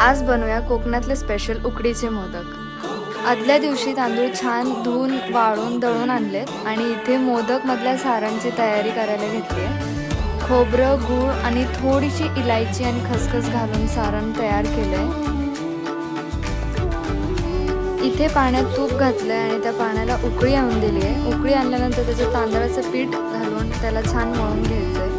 आज बनवूया कोकणातले स्पेशल उकडीचे मोदक। आदल्या दिवशी तांदूळ छान धुवून वाळून दळून आणलेत आणि इथे मोदक मधल्या सारांची तयारी करायला घेतली आहे। खोबरं, गूळ आणि थोडीशी इलायची आणि खसखस घालून सारण तयार केलंय। इथे पाण्यात तूप घातलंय आणि त्या पाण्याला उकळी आणून दिली आहे। उकळी आणल्यानंतर त्याचं तांदळाचं पीठ घालून त्याला छान मळून घ्यायचंय।